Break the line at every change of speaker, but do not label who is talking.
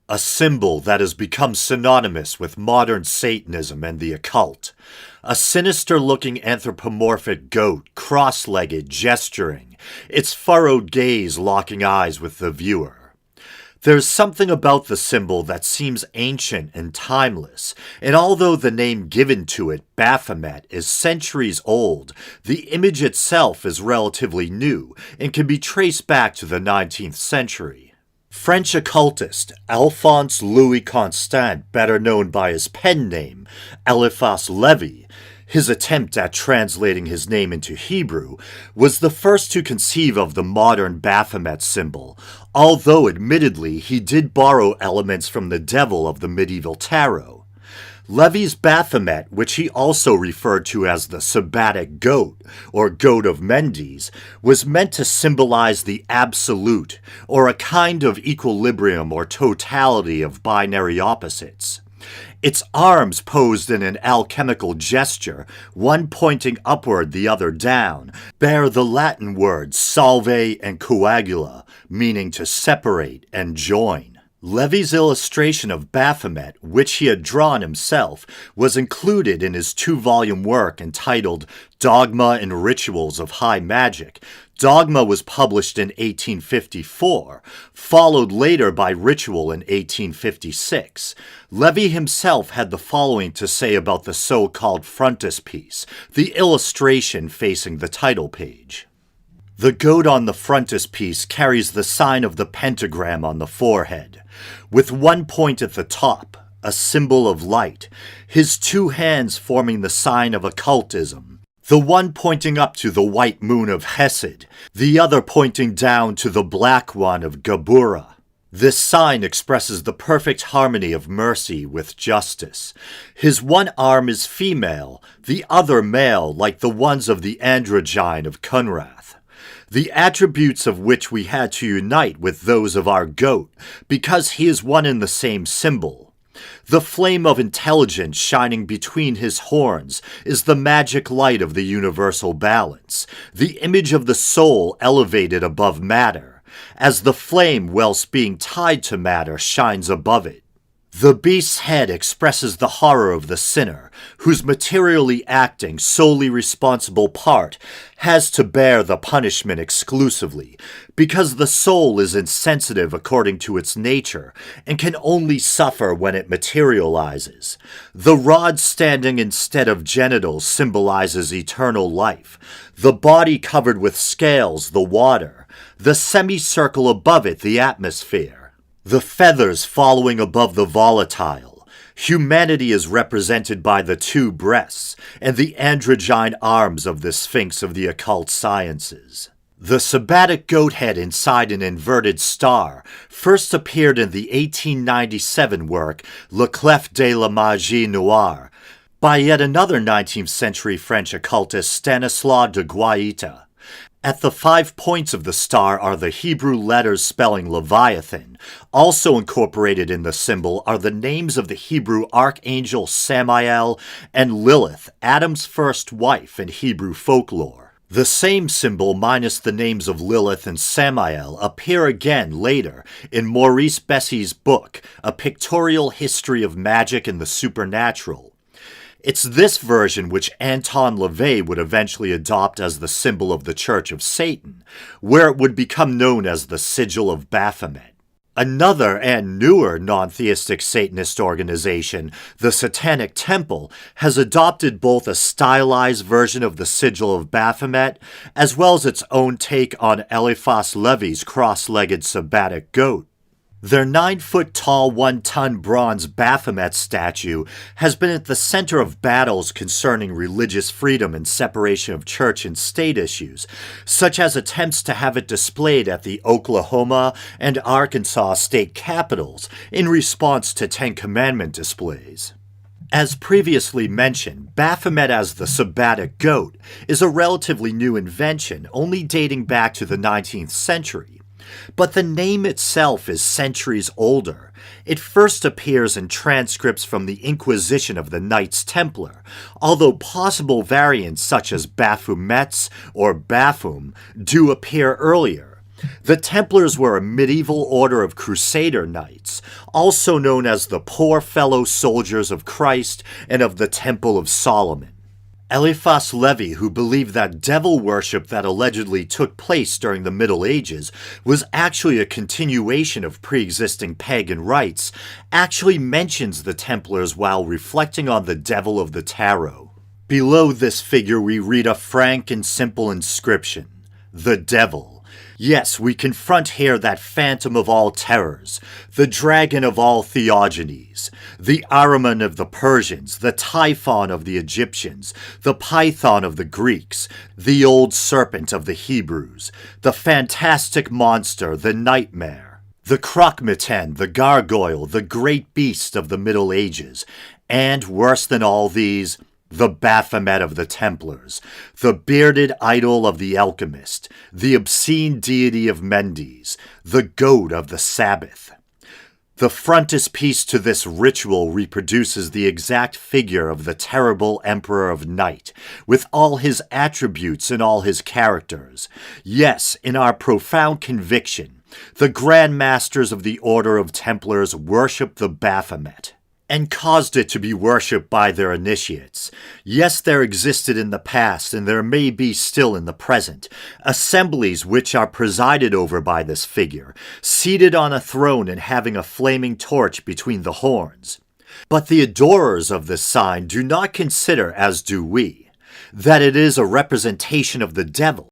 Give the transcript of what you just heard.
a symbol that has become synonymous with modern Satanism and the occult. A sinister-looking anthropomorphic goat, cross-legged, gesturing, its furrowed gaze locking eyes with the viewer. There's something about the symbol that seems ancient and timeless, and although the name given to it, Baphomet, is centuries old, the image itself is relatively new and can be traced back to the 19th century. French occultist Alphonse Louis Constant, better known by his pen name, Eliphas Levi, his attempt at translating his name into Hebrew, was the first to conceive of the modern Baphomet symbol, although admittedly he did borrow elements from the devil of the medieval tarot. Levi's Baphomet, which he also referred to as the Sabbatic Goat, or Goat of Mendes, was meant to symbolize the absolute, or a kind of equilibrium or totality of binary opposites. Its arms posed in an alchemical gesture, one pointing upward, the other down, bear the Latin words salve and coagula, meaning to separate and join. Levi's illustration of Baphomet, which he had drawn himself, was included in his two-volume work entitled Dogma and Rituals of High Magic. Dogma was published in 1854, followed later by Ritual in 1856. Levi himself had the following to say about the so-called frontispiece, the illustration facing the title page. The goat on the frontispiece carries the sign of the pentagram on the forehead, with one point at the top, a symbol of light, his two hands forming the sign of occultism, the one pointing up to the white moon of Hesed, the other pointing down to the black one of Geburah. This sign expresses the perfect harmony of mercy with justice. His one arm is female, the other male, like the ones of the androgyne of Cunrath, the attributes of which we had to unite with those of our goat, because he is one and the same symbol. The flame of intelligence shining between his horns is the magic light of the universal balance, the image of the soul elevated above matter, as the flame, whilst being tied to matter, shines above it. The beast's head expresses the horror of the sinner, whose materially acting, solely responsible part has to bear the punishment exclusively, because the soul is insensitive according to its nature, and can only suffer when it materializes. The rod standing instead of genitals symbolizes eternal life, the body covered with scales, the water, the semicircle above it, the atmosphere. The feathers following above the volatile. Humanity is represented by the two breasts and the androgyne arms of the Sphinx of the occult sciences. The Sabbatic goat head inside an inverted star first appeared in the 1897 work Le Clef de la Magie Noire by yet another 19th century French occultist Stanislas de Guaita. At the 5 points of the star are the Hebrew letters spelling Leviathan. Also incorporated in the symbol are the names of the Hebrew archangel Samael and Lilith, Adam's first wife in Hebrew folklore. The same symbol minus the names of Lilith and Samael appear again later in Maurice Bessy's book, A Pictorial History of Magic and the Supernatural. It's this version which Anton LaVey would eventually adopt as the symbol of the Church of Satan, where it would become known as the Sigil of Baphomet. Another and newer non-theistic Satanist organization, the Satanic Temple, has adopted both a stylized version of the Sigil of Baphomet as well as its own take on Eliphas Levi's cross-legged Sabbatic goat. Their 9-foot-tall, 1-ton bronze Baphomet statue has been at the center of battles concerning religious freedom and separation of church and state issues, such as attempts to have it displayed at the Oklahoma and Arkansas state capitals in response to Ten Commandment displays. As previously mentioned, Baphomet as the Sabbatic goat is a relatively new invention, only dating back to the 19th century. But the name itself is centuries older. It first appears in transcripts from the Inquisition of the Knights Templar, although possible variants such as Baphomets or Baphum do appear earlier. The Templars were a medieval order of Crusader knights, also known as the Poor Fellow Soldiers of Christ and of the Temple of Solomon. Eliphas Levi, who believed that devil worship that allegedly took place during the Middle Ages was actually a continuation of pre-existing pagan rites, actually mentions the Templars while reflecting on the devil of the tarot. Below this figure we read a frank and simple inscription, "The Devil." Yes, we confront here that phantom of all terrors, the dragon of all theogonies, the Ahriman of the Persians, the Typhon of the Egyptians, the Python of the Greeks, the old serpent of the Hebrews, the fantastic monster, the nightmare, the Croque-Mitaine, the gargoyle, the great beast of the Middle Ages, and, worse than all these, the Baphomet of the Templars, the bearded idol of the alchemist, the obscene deity of Mendes, the goat of the Sabbath. The frontispiece to this ritual reproduces the exact figure of the terrible Emperor of Night, with all his attributes and all his characters. Yes, in our profound conviction, the Grand Masters of the Order of Templars worship the Baphomet, and caused it to be worshipped by their initiates. Yes, there existed in the past, and there may be still in the present, assemblies which are presided over by this figure, seated on a throne and having a flaming torch between the horns. But the adorers of this sign do not consider, as do we, that it is a representation of the devil,